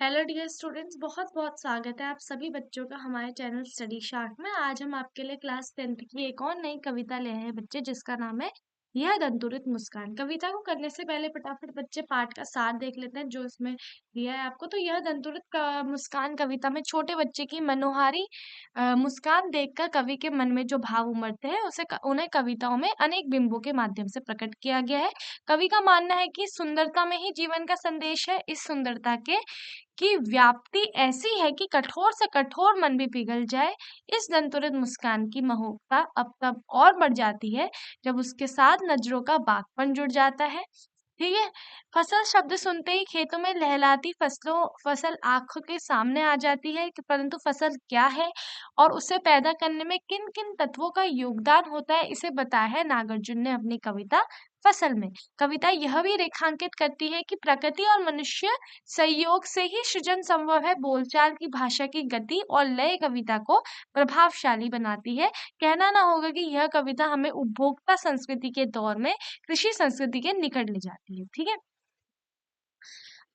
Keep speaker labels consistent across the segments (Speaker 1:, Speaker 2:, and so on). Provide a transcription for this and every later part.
Speaker 1: Hello dear students, बहुत बहुत स्वागत है आप सभी बच्चों का हमारे चैनल स्टडी शार्क में। आज हम आपके लिए क्लास 10th की एक और नई कविता ले आए हैं बच्चे, जिसका नाम है यह दंतुरित मुस्कान। कविता को करने से पहले फटाफट बच्चे पाठ का सार देख लेते हैं जो इसमें दिया है आपको। तो यह दंतुरित मुस्कान कविता में छोटे बच्चे की मनोहारी मुस्कान देखकर कवि के मन में जो भाव उमड़ते हैं उन्हें कविताओं में अनेक बिंबों के माध्यम से प्रकट किया गया है। कवि का मानना है कि सुंदरता में ही जीवन का संदेश है। इस सुंदरता के की व्याप्ति ऐसी है कि कठोर से कठोर मन भी पिघल जाए। इस दंतुरित मुस्कान की महोकता अब तब और बढ़ जाती है जब उसके साथ नजरों का बागपन जुड़ जाता है। ठीक है। फसल शब्द सुनते ही खेतों में लहलाती फसल आंखों के सामने आ जाती है, परंतु फसल क्या है और उसे पैदा करने में किन किन तत्वों का योगदान होता है, इसे बताया है नागार्जुन ने अपनी कविता फसल में। कविता यह भी रेखांकित करती है कि प्रकृति और मनुष्य संयोग से ही सृजन संभव है। बोलचाल की भाषा की गति और लय कविता को प्रभावशाली बनाती है। कहना ना होगा कि यह कविता हमें उपभोक्ता संस्कृति के दौर में कृषि संस्कृति के निकट ले जाती है। ठीक है।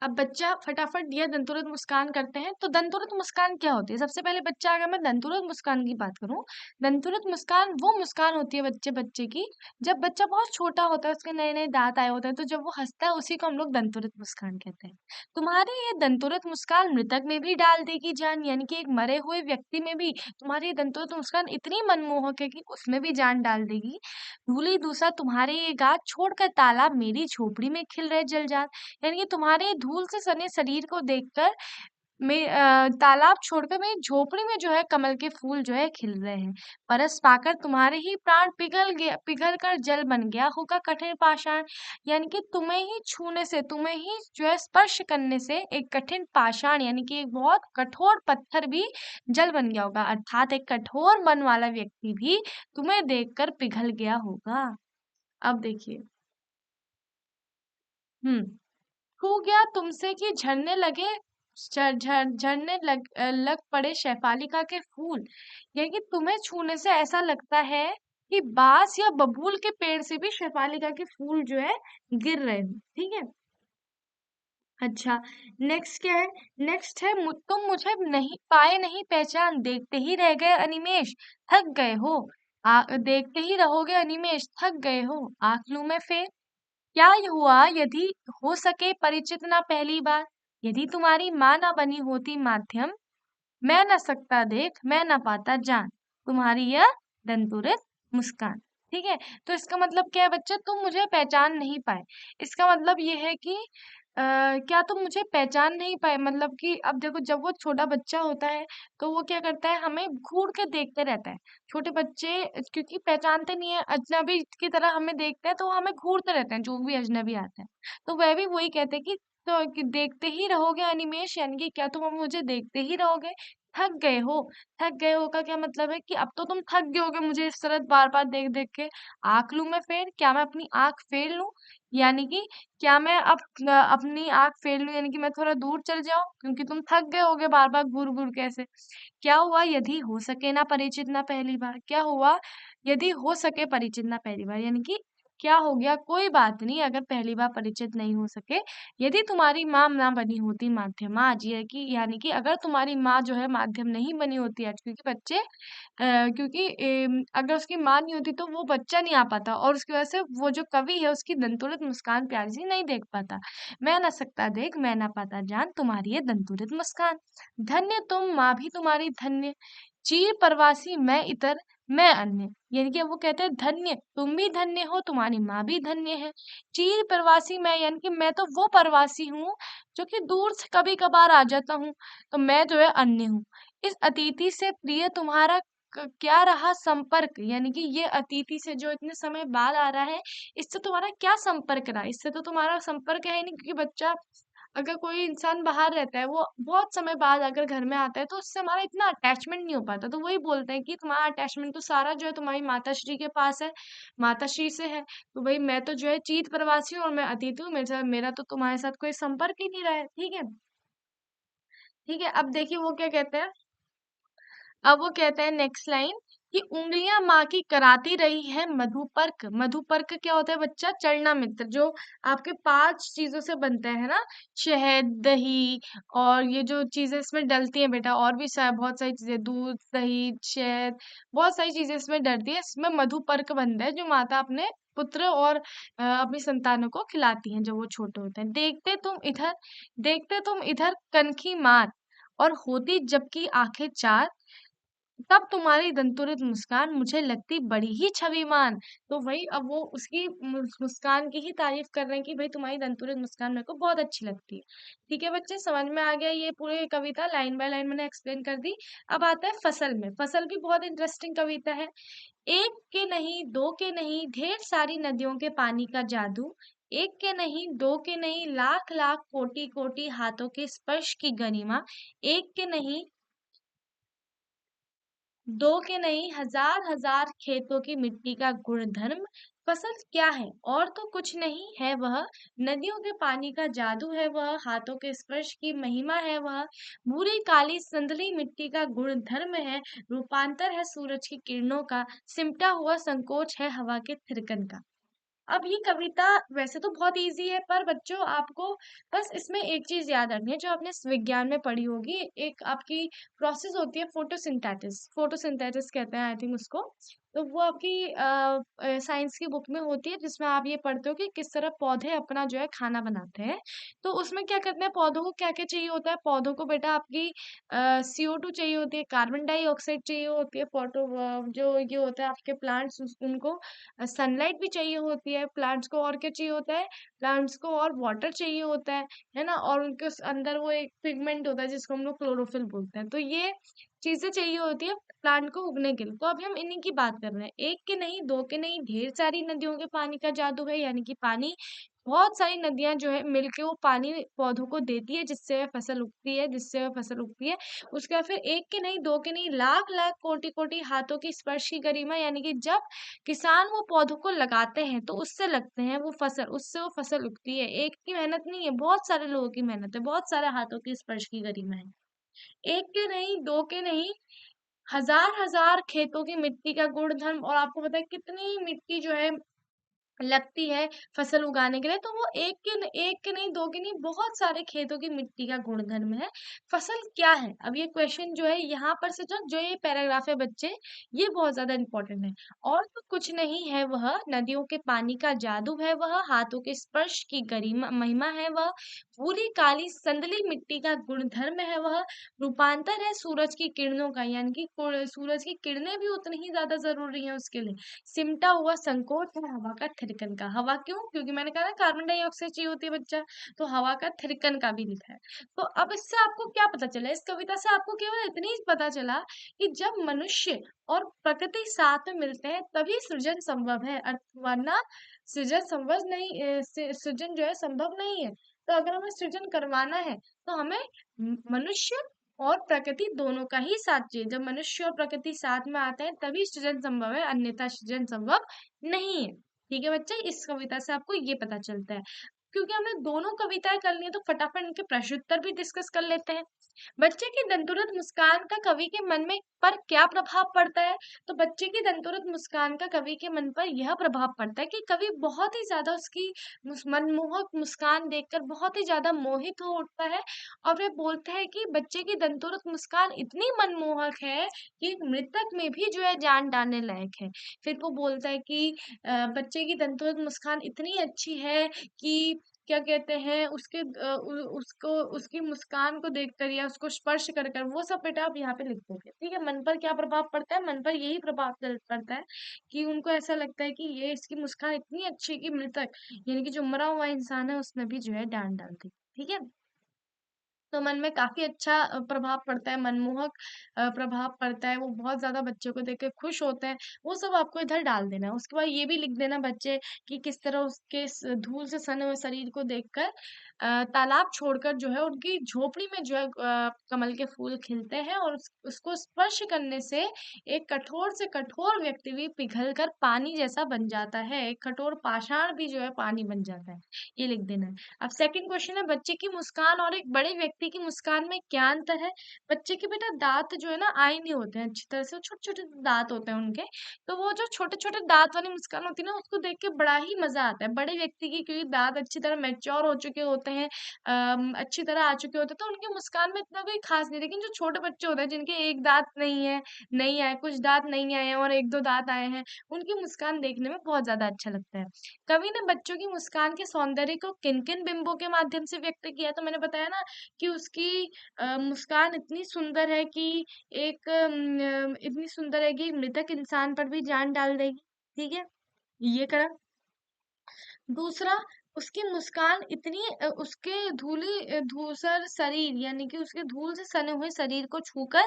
Speaker 1: अब बच्चा फटाफट यह दंतुरित मुस्कान करते हैं। तो दंतुरित मुस्कान क्या होती है? सबसे पहले बच्चा, अगर मैं दंतुरित मुस्कान की बात करूं, दंतुरित मुस्कान वो मुस्कान होती है बच्चे बच्चे की जब बच्चा बहुत छोटा होता है, उसके नए नए दांत आए होते हैं, तो जब वो हंसता है उसी को हम लोग दंतुरित मुस्कान कहते हैं। तुम्हारी ये दंतुरित मुस्कान मृतक में भी डाल देगी जान, यानी कि एक मरे हुए व्यक्ति में भी तुम्हारी ये दंतुरित मुस्कान इतनी मनमोहक है कि उसमें भी जान डाल देगी। धूली दूसरा तुम्हारे ये गाछ छोड़कर तालाब मेरी झोपड़ी में खिल रहे जलजात, यानी कि तुम्हारे धूल से सने शरीर को देखकर तालाब छोड़कर मेरी झोपड़ी में जो है कमल के फूल जो है खिल रहे हैं। परस पाकर तुम्हारे ही प्राण पिघल कर जल बन गया होगा कठिन पाषाण, यानी कि तुम्हें ही छूने से, तुम्हें ही जो है स्पर्श करने से एक कठिन पाषाण यानी कि एक बहुत कठोर पत्थर भी जल बन गया होगा, अर्थात एक कठोर मन वाला व्यक्ति भी तुम्हें देखकर पिघल गया होगा। अब देखिए, हम्म, छू गया तुमसे कि झड़ने लगे, लग पड़े शेफालिका के फूल, यानी कि तुम्हें छूने से ऐसा लगता है कि बांस या बबूल के पेड़ से भी शेफालिका के फूल जो है गिर रहे हैं। ठीक है। अच्छा, नेक्स्ट क्या है? नेक्स्ट है तुम मुझे नहीं पाए नहीं पहचान, देखते ही रह गए अनिमेष, थक गए हो। देखते ही रहोगे अनिमेष, थक गए हो, आंख लूं मैं फेर। क्या हुआ यदि हो सके परिचित ना पहली बार, यदि तुम्हारी माँ ना बनी होती माध्यम, मैं न सकता देख मैं न पाता जान, तुम्हारी यह दंतुरित मुस्कान। ठीक है। तो इसका मतलब क्या है बच्चे? तुम मुझे पहचान नहीं पाए। इसका मतलब ये है कि क्या तुम मुझे पहचान नहीं पाए, मतलब कि अब देखो, जब वो छोटा बच्चा होता है तो वो क्या करता है, हमें घूर के देखते रहता है। छोटे बच्चे क्योंकि पहचानते नहीं है, अजनबी की तरह हमें देखते हैं, तो वो हमें घूरते रहते हैं जो भी अजनबी आता है। तो वह भी वही कहते हैं कि देखते ही रहोगे अनिमेष, यानी कि क्या तुम अब मुझे देखते ही रहोगे? थक गए हो। थक गए हो का क्या मतलब है कि अब तो तुम थक गए होगे मुझे इस तरह बार बार देख देख के। आंख लूं मैं फेर, क्या मैं अपनी आंख फेर लूं, यानी कि क्या मैं अब अपनी आंख फेर लूं, यानी कि मैं थोड़ा दूर चल जाऊं क्योंकि तुम थक गए होगे बार बार घूर घूर के ऐसे। क्या हुआ यदि हो सके ना परिचित ना पहली बार, क्या हुआ यदि हो सके परिचित ना पहली बार, यानी कि क्या हो गया, कोई बात नहीं अगर पहली बार परिचित नहीं हो सके। यदि तुम्हारी माँ ना बनी होती माध्यम, आज ये कि यानी कि अगर तुम्हारी माँ जो है माध्यम नहीं बनी होती आज, क्योंकि क्योंकि अगर उसकी माँ नहीं होती तो वो बच्चा नहीं आ पाता और उसकी वजह से वो जो कवि है उसकी दंतुरित मुस्कान प्यारी सी नहीं देख पाता। मैं ना सकता देख मैं ना पाता जान, तुम्हारी ये दंतुरित मुस्कान। धन्य तुम माँ भी तुम्हारी धन्य, चीर परवासी मैं इतर मैं अन्य, यानी कि वो कहते हैं धन्य तुम भी धन्य हो, तुम्हारी माँ भी धन्य है। चीर प्रवासी मैं, यानी कि मैं तो वो प्रवासी हूँ जो कि दूर से कभी कभार आ जाता हूँ, तो मैं जो है अन्य हूँ। इस अतिथि से प्रिय तुम्हारा क्या रहा संपर्क, यानी कि ये अतिथि से जो इतने समय बाद आ रहा है, इससे तुम्हारा क्या संपर्क रहा? इससे तो तुम्हारा संपर्क है ही नहीं, क्योंकि बच्चा, अगर कोई इंसान बाहर रहता है, वो बहुत समय बाद अगर घर में आता है तो उससे हमारा इतना अटैचमेंट नहीं हो पाता। तो वही बोलते हैं कि तुम्हारा अटैचमेंट तो सारा जो है तुम्हारी माताश्री के पास है, माताश्री से है। तो वही मैं तो जो है चीत प्रवासी हूँ और मैं अतिथि हूँ, मेरा तो तुम्हारे साथ कोई संपर्क ही नहीं रहा है। ठीक है। ठीक है। अब देखिए वो क्या कहते हैं, अब वो कहते हैं नेक्स्ट लाइन, कि उंगलियां माँ की कराती रही है मधुपर्क। मधुपर्क क्या होता है बच्चा? चलना मित्र, जो आपके 5 चीजों से बनता है ना, शहद, दही, और ये जो चीजें इसमें डलती हैं बेटा, और भी बहुत सारी चीजें, दूध, दही, शहद, बहुत सारी चीजें इसमें डलती है। इसमें मधुपर्क बनता है जो माता अपने पुत्र और अपनी संतानों को खिलाती हैं जब वो छोटे होते हैं। देखते तुम इधर कनखी मार, और होती जबकि आंखें चार, तब तुम्हारी दंतुरित मुस्कान मुझे लगती बड़ी ही छविमान। तो वही अब वो उसकी मुस्कान की ही तारीफ कर रहे हैं कि भाई तुम्हारी दंतुरित मुस्कान मेरे को बहुत अच्छी लगती है। ठीक है बच्चे, समझ में आ गया ये पूरी कविता, लाइन बाय लाइन मैंने एक्सप्लेन कर दी। अब आता है फसल में। फसल भी बहुत इंटरेस्टिंग कविता है। एक के नहीं, दो के नहीं, ढेर सारी नदियों के पानी का जादू। एक के नहीं, दो के नहीं, लाख लाख कोटि कोटि हाथों के स्पर्श की गरिमा। एक के नहीं, दो के नहीं, हजार हजार खेतों की मिट्टी का गुणधर्म। फसल क्या है? और तो कुछ नहीं है वह, नदियों के पानी का जादू है वह, हाथों के स्पर्श की महिमा है वह, भूरी काली संदली मिट्टी का गुणधर्म है, रूपांतर है सूरज की किरणों का, सिमटा हुआ संकोच है हवा के थिरकन का। अब ये कविता वैसे तो बहुत इजी है, पर बच्चों आपको बस इसमें एक चीज याद रखनी है जो आपने विज्ञान में पढ़ी होगी। एक आपकी प्रोसेस होती है फोटोसिंथेसिस, फोटोसिंथेसिस कहते हैं आई थिंक उसको। तो वो आपकी साइंस की बुक में होती है, जिसमें आप ये पढ़ते हो कि किस तरह पौधे अपना जो है खाना बनाते हैं। तो उसमें क्या करते हैं, पौधों को क्या क्या चाहिए होता है? पौधों को बेटा आपकी CO2 चाहिए होती है, कार्बन डाइऑक्साइड चाहिए होती है, फोटो जो ये होता है आपके प्लांट्स उनको सनलाइट भी चाहिए होती है प्लांट्स को। और क्या चाहिए होता है? प्लांट्स को और वाटर चाहिए होता है ना। और उनके अंदर वो एक पिगमेंट होता है जिसको हम लोग क्लोरोफिल बोलते हैं। तो ये चीजें चाहिए होती है प्लांट को उगने के लिए। तो अभी हम इन्हीं की बात कर रहे हैं। एक के नहीं, दो के नहीं, ढेर सारी नदियों के पानी का जादू है, यानी कि पानी, बहुत सारी नदियां जो है मिलके वो पानी पौधों को देती है, जिससे वह फसल उगती है, जिससे वह फसल उगती है। उसके बाद फिर एक के नहीं, दो के नहीं, लाख लाख कोटि कोटि हाथों की स्पर्श की गरिमा, यानी कि जब किसान वो पौधों को लगाते हैं तो उससे लगते हैं वो फसल, उससे वो फसल उगती है। एक की मेहनत नहीं है, बहुत सारे लोगों की मेहनत है, बहुत सारे हाथों की स्पर्श की गरिमा है। एक के नहीं, दो के नहीं, हजार हजार खेतों की मिट्टी का गुणधर्म। और आपको पता है कितनी मिट्टी जो है लगती है फसल उगाने के लिए। तो वो एक के नहीं, दो के नहीं, बहुत सारे खेतों की मिट्टी का गुणधर्म है। फसल क्या है? अब ये क्वेश्चन जो है यहाँ पर से जो जो ये पैराग्राफ है बच्चे, ये बहुत ज्यादा इंपॉर्टेंट है। और तो कुछ नहीं है वह, नदियों के पानी का जादू है वह, हाथों के स्पर्श की गरिमा महिमा है वह, पूरी काली संदली मिट्टी का गुणधर्म है वह, रूपांतर है सूरज की किरणों का, यानी कि सूरज की किरणें भी उतनी ही ज्यादा जरूरी है उसके लिए, सिमटा हुआ संकोच है हवा का थिरकन का। हवा क्यों? क्योंकि मैंने कहा ना कार्बन डाइऑक्साइड चाहिए होती है बच्चा, तो हवा का थिरकन का भी लिखा है। तो अब इससे आपको क्या पता चला? इस कविता से आपको केवल इतनी ही पता चला कि जब मनुष्य और प्रकृति साथ में मिलते हैं तभी सृजन संभव है, वरना सृजन संभव नहीं, सृजन जो है संभव नहीं है। तो अगर हमें सृजन करवाना है तो हमें मनुष्य और प्रकृति दोनों का ही साथ चाहिए। जब मनुष्य और प्रकृति साथ में आते हैं तभी सृजन संभव है, अन्यथा सृजन संभव नहीं है। ठीक है बच्चे, इस कविता से आपको ये पता चलता है। क्योंकि हमने दोनों कविताएं कर ली है तो फटाफट इनके प्रश्नोत्तर भी डिस्कस कर लेते हैं। बच्चे की दंतुरत मुस्कान का कवि के मन में पर क्या प्रभाव पड़ता है? तो बच्चे की दंतुरत मुस्कान का कवि के मन पर यह प्रभाव पड़ता है कि कवि बहुत ही ज्यादा उसकी मनमोहक मुस्कान देखकर बहुत ही ज्यादा मोहित हो उठता है। और वे बोलते हैं कि बच्चे की दंतुरत मुस्कान इतनी मनमोहक है कि मृतक में भी जो है जान डालने लायक है। फिर वो बोलता है कि बच्चे की दंतुरत मुस्कान इतनी अच्छी है कि क्या कहते हैं उसके उसको उसकी मुस्कान को देखकर या उसको स्पर्श कर कर, वो सब बेटा आप यहाँ पे लिख दोगे। ठीक है, मन पर क्या प्रभाव पड़ता है? मन पर यही प्रभाव पड़ता है कि उनको ऐसा लगता है कि ये इसकी मुस्कान इतनी अच्छी है कि मृतक, यानी कि जो मरा हुआ इंसान है उसमें भी जो है डांट डाल दी। ठीक है, तो मन में काफी अच्छा प्रभाव पड़ता है, मनमोहक प्रभाव पड़ता है। वो बहुत ज्यादा बच्चे को देख के खुश होते हैं। वो सब आपको इधर डाल देना है। उसके बाद ये भी लिख देना बच्चे कि किस तरह उसके धूल से सने हुए शरीर को देखकर तालाब छोड़कर जो है उनकी झोपड़ी में जो है कमल के फूल खिलते हैं, और उसको स्पर्श करने से एक कठोर से कठोर व्यक्ति भी पिघल कर पानी जैसा बन जाता है, एक कठोर पाषाण भी जो है पानी बन जाता है। ये लिख देना है। अब सेकंड क्वेश्चन है, बच्चे की मुस्कान और एक बड़े व्यक्ति व्यक्ति की मुस्कान में क्या अंतर है? बच्चे के बेटा दांत जो है ना आए नहीं होते हैं अच्छी तरह से, छोटे छोटे दांत होते हैं उनके। तो वो जो छोटे छोटे दांत वाली मुस्कान होती है ना, उसको देख के बड़ा ही मजा आता है। बड़े व्यक्ति की क्योंकि दांत अच्छी तरह मैच्योर हो चुके होते हैं, अच्छी तरह आ चुके होते हैं, तो उनकी मुस्कान में इतना कोई खास नहीं। लेकिन जो छोटे बच्चे होते हैं जिनके एक दांत नहीं है, नहीं आए, कुछ दांत नहीं आए हैं और एक दो दांत आए हैं, उनकी मुस्कान देखने में बहुत ज्यादा अच्छा लगता है। कवि ने बच्चों की मुस्कान के सौंदर्य को किन किन बिंबों के माध्यम से व्यक्त किया? तो मैंने बताया ना कि उसकी मुस्कान इतनी सुंदर है कि इतनी सुंदर है कि मृतक इंसान पर भी जान डाल देगी। ठीक है, ये करा। दूसरा, उसकी मुस्कान इतनी उसके धूसर शरीर यानी कि उसके धूल से सने हुए शरीर को छूकर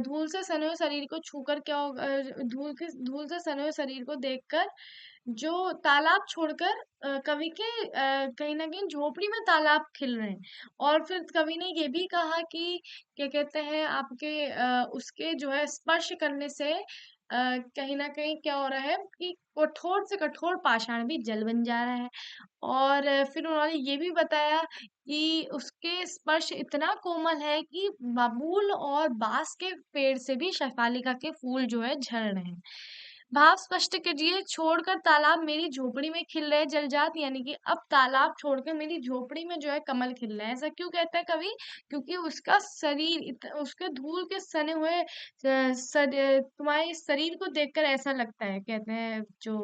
Speaker 1: धूल से सने हुए शरीर को छूकर क्या होगा, धूल से सने हुए शरीर को देखकर जो तालाब छोड़कर कवि के कहीं ना कहीं झोपड़ी में तालाब खिल रहे हैं। और फिर कवि ने ये भी कहा कि क्या कहते हैं आपके उसके जो है स्पर्श करने से कहीं ना कहीं क्या हो रहा है कि कठोर से कठोर पाषाण भी जल बन जा रहा है। और फिर उन्होंने ये भी बताया कि उसके स्पर्श इतना कोमल है कि बबूल और बांस के पेड़ से भी शेफालिका के फूल जो है झड़ रहे हैं। भाव स्पष्ट कीजिए, छोड़कर तालाब मेरी झोपड़ी में खिल रहे जलजात, यानी कि अब तालाब छोड़कर मेरी झोपड़ी में जो है कमल खिल रहे हैं। ऐसा क्यों कहता है कवि? क्योंकि उसका शरीर उसके धूल के सने हुए तुम्हारे शरीर को देखकर ऐसा लगता है, कहते हैं जो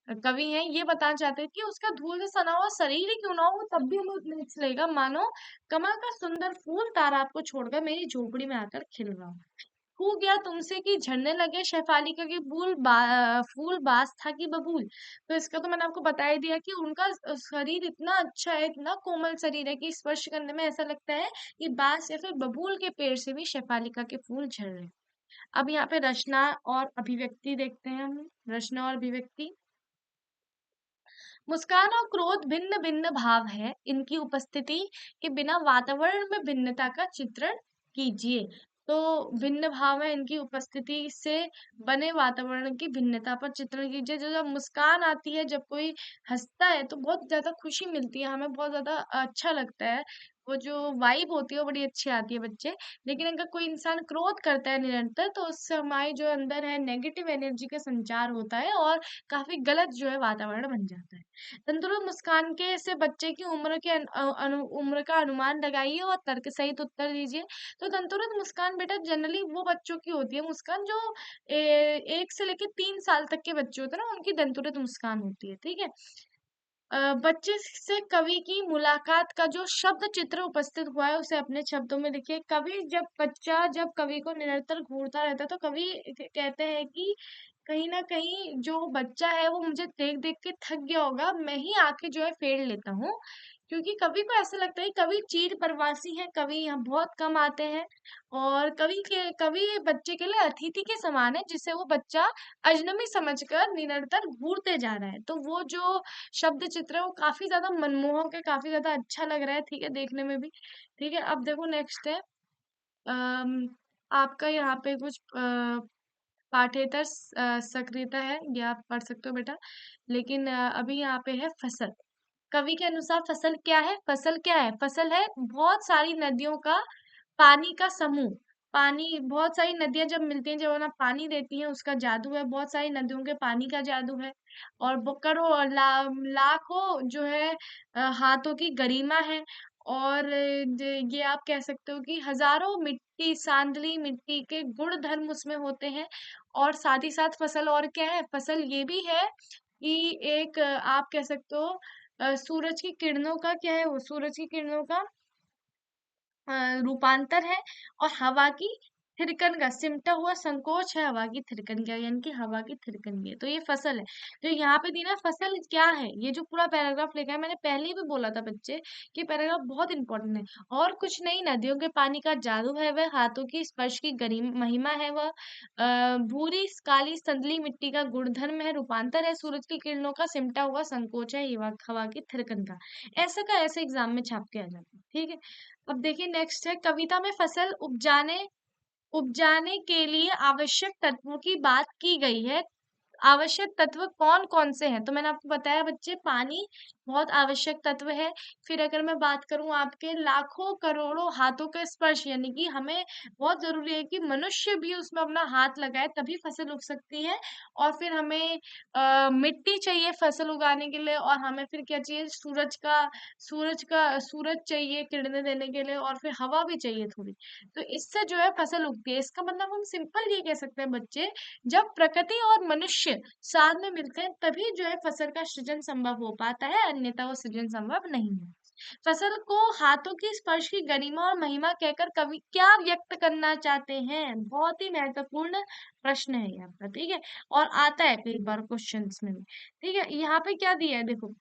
Speaker 1: कवि हैं ये बताना चाहते हैं कि उसका धूल से सना हुआ शरीर ही क्यों ना हो, तब भी हमें उतना ही अच्छा लगेगा मानो कमल का सुंदर फूल ताराब को छोड़कर मेरी झोपड़ी में आकर खिल रहा हो। हो गया तुमसे कि झड़ने लगे शेफालिका के फूल बास था कि बबूल। तो इसका तो मैंने आपको बता ही दिया कि उनका शरीर इतना अच्छा है, इतना कोमल शरीर है कि स्पर्श करने में ऐसा लगता है कि बांस या फिर बबूल के पेड़ से भी शेफालिका के फूल झड़ रहे हैं। अब यहाँ पे रचना और अभिव्यक्ति देखते हैं हम। रचना और अभिव्यक्ति। मुस्कान और क्रोध भिन्न भिन्न भाव है, इनकी उपस्थिति के बिना वातावरण में भिन्नता का चित्रण कीजिए। तो भिन्न भाव है, इनकी उपस्थिति से बने वातावरण की भिन्नता पर चित्रण कीजिए। जो जब मुस्कान आती है, जब कोई हंसता है तो बहुत ज्यादा खुशी मिलती है, हमें बहुत ज्यादा अच्छा लगता है। वो जो वाइब होती है वो बड़ी अच्छी आती है बच्चे। लेकिन अगर कोई इंसान क्रोध करता है निरंतर, तो उससे हमारे जो अंदर है नेगेटिव एनर्जी का संचार होता है और काफी गलत जो है वातावरण बन जाता है। तंदुरुस्त मुस्कान के से बच्चे की उम्र का अनुमान लगाइए और तर्क सहित उत्तर दीजिए। तो तंदुरुस्त मुस्कान बेटा जनरली वो बच्चों की होती है मुस्कान जो 1 से लेकर 3 साल तक के बच्चे होते हैं ना, उनकी तंदुरुस्त मुस्कान होती है। ठीक है। बच्चे से कवि की मुलाकात का जो शब्द चित्र उपस्थित हुआ है उसे अपने शब्दों में लिखिए। जब कवि को निरंतर घूरता रहता है तो कवि कहते हैं कि कहीं ना कहीं जो बच्चा है वो मुझे देख देख के थक गया होगा, मैं ही आके जो है फेर लेता हूँ। क्योंकि कवि को ऐसा लगता है कवि चीर प्रवासी है, कवि यहाँ बहुत कम आते हैं। और कवि बच्चे के लिए अतिथि के समान है, जिसे वो बच्चा अजनबी समझकर निरंतर घूरते जा रहा है। तो वो जो शब्द चित्र है वो काफी ज्यादा मनमोहक है, काफी ज्यादा अच्छा लग रहा है। ठीक है, देखने में भी। ठीक है, अब देखो नेक्स्ट है। अम, आपका यहाँ पे कुछ पाठ्येतर सक्रियता है, ये आप पढ़ सकते हो बेटा। लेकिन अभी यहाँ पे है फसल। कवि के अनुसार फसल क्या है? फसल क्या है? फसल है बहुत सारी नदियों का पानी का समूह। पानी, बहुत सारी नदियां जब मिलती हैं, जब उन्हें पानी देती हैं, उसका जादू है। बहुत सारी नदियों के पानी का जादू है। और लाखों जो है हाथों की गरिमा है। और ये आप कह सकते हो कि हजारों सांदली मिट्टी के गुण धर्म उसमें होते हैं। और साथ ही साथ फसल और क्या है? फसल ये भी है कि एक आप कह सकते हो सूरज की किरणों का क्या है? वो सूरज की किरणों का अ, रूपांतर है। और हवा की थिरकन का सिमटा हुआ संकोच है, हवा की थिरकन का, यानी कि हवा की थिरकन की है। तो ये फसल है। जो यहाँ पे दी ना फसल क्या है, ये जो पूरा पैराग्राफ लिखा है, मैंने पहले ही भी बोला था बच्चे कि पैराग्राफ बहुत इंपॉर्टेंट है। और कुछ नहीं, नदियों के पानी का जादू है वह, हाथों की स्पर्श की गरीम महिमा है वह, भूरी काली संदली मिट्टी का गुणधर्म है, रूपांतर है, सूरज की किरणों का सिमटा हुआ संकोच है, हवा हवा की थिरकन का। ऐसा का ऐसे एग्जाम में छाप के आ जाता है। ठीक है। अब देखिए नेक्स्ट है, कविता में फसल उपजाने के लिए आवश्यक तत्वों की बात की गई है। आवश्यक तत्व कौन कौन से हैं? तो मैंने आपको बताया बच्चे, पानी, बहुत आवश्यक तत्व है। फिर अगर मैं बात करूं आपके लाखों करोड़ों हाथों का स्पर्श, यानी कि हमें बहुत जरूरी है कि मनुष्य भी उसमें अपना हाथ लगाए तभी फसल उग सकती है। और फिर हमें मिट्टी चाहिए फसल उगाने के लिए, और हमें फिर क्या चाहिए, सूरज चाहिए किरणें देने के लिए, और फिर हवा भी चाहिए थोड़ी। तो इससे जो है फसल उगती है। इसका मतलब हम सिंपल ये कह सकते हैं बच्चे, जब प्रकृति और मनुष्य साथ में मिलते हैं तभी जो है फसल का सृजन संभव हो पाता है, अन्यथा वो सृजन संभव नहीं है। फसल को हाथों की स्पर्श की गरिमा और महिमा कहकर कवि क्या व्यक्त करना चाहते हैं? बहुत ही महत्वपूर्ण प्रश्न है ये आपका, ठीक है। और आता है कई बार क्वेश्चंस में भी, ठीक है। यहाँ पे क्या दिया है देखो,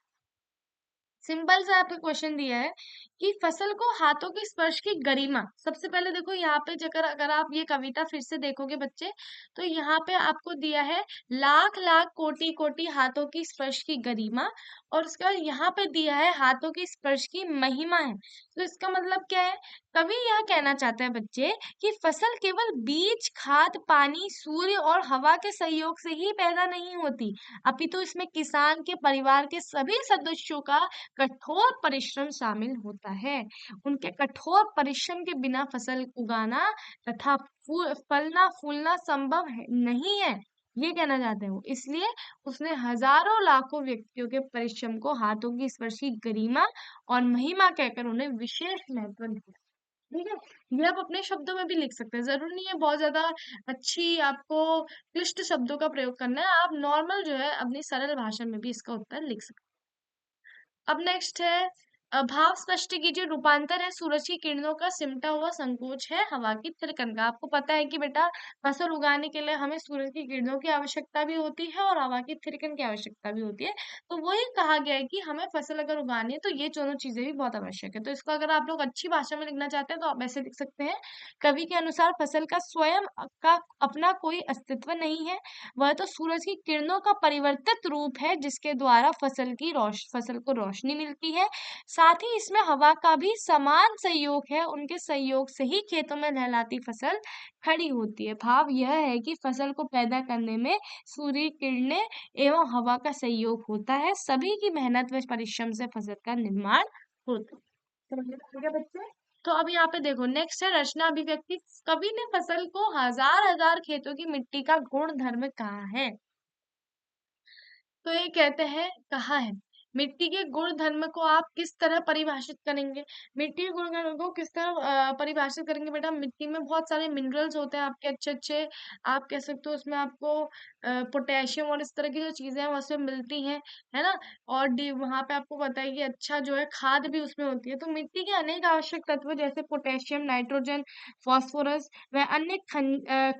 Speaker 1: सिंपल सा आपको क्वेश्चन दिया है कि फसल को हाथों के स्पर्श की गरिमा। सबसे पहले देखो यहाँ पे, अगर अगर आप ये कविता फिर से देखोगे बच्चे, तो यहाँ पे आपको दिया है लाख लाख कोटि कोटि हाथों की स्पर्श की गरिमा, और उसके बाद यहाँ पे दिया है हाथों की स्पर्श की महिमा है। तो इसका मतलब क्या है, कवि यह कहना चाहते हैं बच्चे कि फसल केवल बीज, खाद, पानी, सूर्य और हवा के सहयोग से ही पैदा नहीं होती, अपितु इसमें किसान के परिवार के सभी सदस्यों का कठोर परिश्रम शामिल होता है। उनके कठोर परिश्रम के बिना फसल उगाना तथा फलना फूलना संभव नहीं है, ये कहना चाहते हैं वो। इसलिए उसने हजारों लाखों व्यक्तियों के परिश्रम को हाथों की स्पर्श की गरिमा और महिमा कहकर उन्हें विशेष महत्व दिया। ठीक है, ये आप अपने शब्दों में भी लिख सकते हैं, जरूरी नहीं है बहुत ज्यादा अच्छी आपको क्लिष्ट शब्दों का प्रयोग करना है, आप नॉर्मल जो है अपनी सरल भाषा में भी इसका उत्तर लिख सकते हैं। अब नेक्स्ट है भाव स्पष्ट कीजिए। रूपांतर है सूरज की किरणों का सिमटा हुआ संकोच है हवा की थिरकन का। आपको पता है कि बेटा फसल उगाने के लिए हमें सूरज की किरणों की आवश्यकता भी होती है और हवा की थिरकन की आवश्यकता भी होती है। तो वही कहा गया है कि हमें फसल अगर उगानी है तो ये दोनों चीजें भी बहुत आवश्यक है। तो इसको अगर आप लोग अच्छी भाषा में लिखना चाहते हैं तो आप ऐसे लिख सकते हैं, कवि के अनुसार फसल का स्वयं का अपना कोई अस्तित्व नहीं है, वह तो सूरज की किरणों का परिवर्तित रूप है जिसके द्वारा फसल को रोशनी मिलती है। साथ ही इसमें हवा का भी समान सहयोग है, उनके सहयोग से ही खेतों में लहलाती फसल खड़ी होती है। भाव यह है कि फसल को पैदा करने में सूर्य किरणें एवं हवा का सहयोग होता है, सभी की मेहनत व परिश्रम से फसल का निर्माण होता है। समझ में आ गया बच्चे? तो अब यहाँ पे देखो नेक्स्ट है रचना अभिव्यक्ति। कवि ने फसल को हजार हजार खेतों की मिट्टी का गुण धर्म कहा है। तो ये कहते हैं कहा है, मिट्टी के गुण धर्म को आप किस तरह परिभाषित करेंगे? मिट्टी के गुण धर्म को किस तरह परिभाषित करेंगे बेटा? मिट्टी में बहुत सारे मिनरल्स होते हैं आपके अच्छे अच्छे, आप कह सकते हो उसमें आपको पोटेशियम और इस तरह की जो चीजें हैं वो उसमें मिलती हैं, है ना। और डी वहां पे आपको पता है कि अच्छा जो है खाद भी उसमें होती है। तो मिट्टी के अनेक आवश्यक तत्व जैसे पोटेशियम, नाइट्रोजन, फास्फोरस व अन्य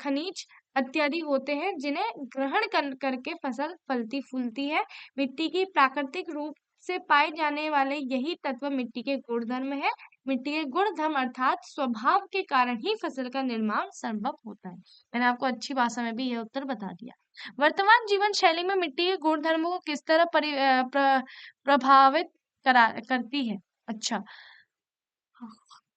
Speaker 1: खनिज इत्यादि होते हैं जिन्हें ग्रहण करके फसल फलती फूलती है। मिट्टी की प्राकृतिक रूप से पाए जाने वाले यही तत्व मिट्टी के गुणधर्म है। मिट्टी के गुणधर्म अर्थात स्वभाव के कारण ही फसल का निर्माण संभव होता है। मैंने आपको अच्छी भाषा में भी यह उत्तर बता दिया। वर्तमान जीवन शैली में मिट्टी के गुणधर्मों को किस तरह प्रभावित करती है? अच्छा,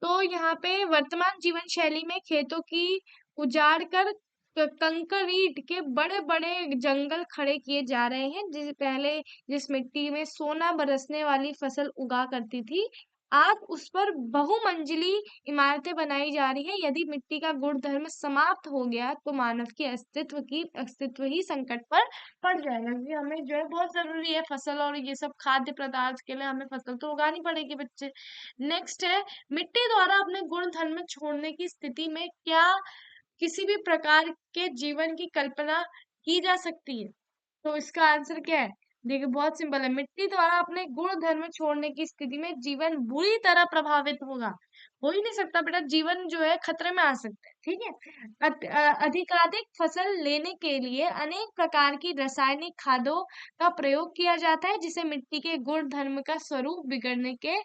Speaker 1: तो यहाँ पे वर्तमान जीवन शैली में खेतों की उजाड़ कर कंकरीट के बड़े बड़े जंगल खड़े किए जा रहे हैं। जिस मिट्टी में सोना बरसने वाली फसल उगा करती थी, आज उस पर बहुमंजिली इमारतें बनाई जा रही हैं। यदि मिट्टी का गुण धर्म समाप्त हो गया तो मानव के अस्तित्व ही संकट पर पड़ जाएगा, क्योंकि हमें जो है बहुत जरूरी है फसल और ये सब खाद्य पदार्थ के लिए हमें फसल तो उगानी पड़ेगी बच्चे। नेक्स्ट है, मिट्टी द्वारा अपने गुण धर्म छोड़ने की स्थिति में क्या किसी भी प्रकार के जीवन की कल्पना की जा सकती है? तो इसका आंसर क्या है? देखिए बहुत सिंपल है, मिट्टी द्वारा अपने गुण धर्म छोड़ने की स्थिति में जीवन बुरी तरह प्रभावित होगा। हो ही नहीं सकता बेटा, जीवन जो है खतरे में आ सकता है, ठीक है। अधिकाधिक फसल लेने के लिए अनेक प्रकार की रासायनिक खादों का प्रयोग किया जाता है जिसे मिट्टी के गुण धर्म का स्वरूप बिगड़ने के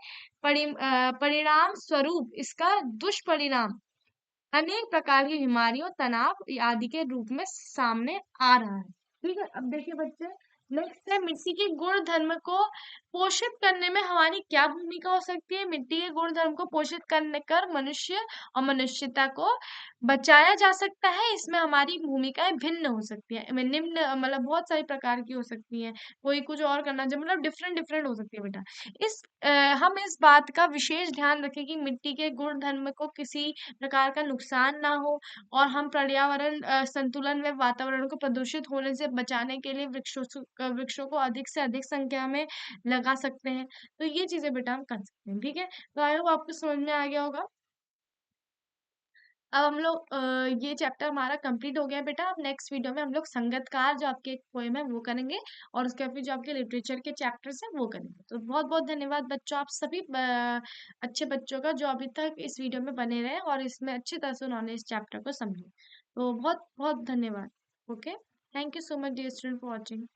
Speaker 1: परिणाम स्वरूप इसका दुष्परिणाम अनेक प्रकार की बीमारियों, तनाव आदि के रूप में सामने आ रहा है। ठीक है, अब देखिए बच्चे नेक्स्ट है, मिट्टी के गुण धर्म को पोषित करने में हमारी क्या भूमिका हो सकती है? मिट्टी के गुण धर्म को पोषित करने कर मनुष्य और मनुष्यता को बचाया जा सकता है। इसमें हमारी भूमिकाएं भिन्न हो सकती है, निम्न मतलब बहुत सारी प्रकार की हो सकती हैं। कोई कुछ और करना चाहे, मतलब डिफरेंट डिफरेंट हो सकती है बेटा। इस हम इस बात का विशेष ध्यान रखें कि मिट्टी के गुण धर्म को किसी प्रकार का नुकसान ना हो, और हम पर्यावरण संतुलन व वातावरण को प्रदूषित होने से बचाने के लिए वृक्षों को अधिक से अधिक संख्या में लगा सकते हैं। तो ये चीजें बेटा हम कर सकते हैं, ठीक है। तो आई होप आपको समझ में आ गया होगा। अब हम लोग ये चैप्टर हमारा कंप्लीट हो गया बेटा। अब नेक्स्ट वीडियो में हम लोग संगतकार जो आपके एक पोएम है वो करेंगे, और उसके फिर जो आपके लिटरेचर के चैप्टर्स हैं वो करेंगे। तो बहुत बहुत धन्यवाद बच्चों, आप सभी अच्छे बच्चों का जो अभी तक इस वीडियो में बने रहे और इसमें अच्छी तरह से उन्होंने इस चैप्टर को समझे। तो बहुत बहुत धन्यवाद। Okay, thank you so much dear student for watching.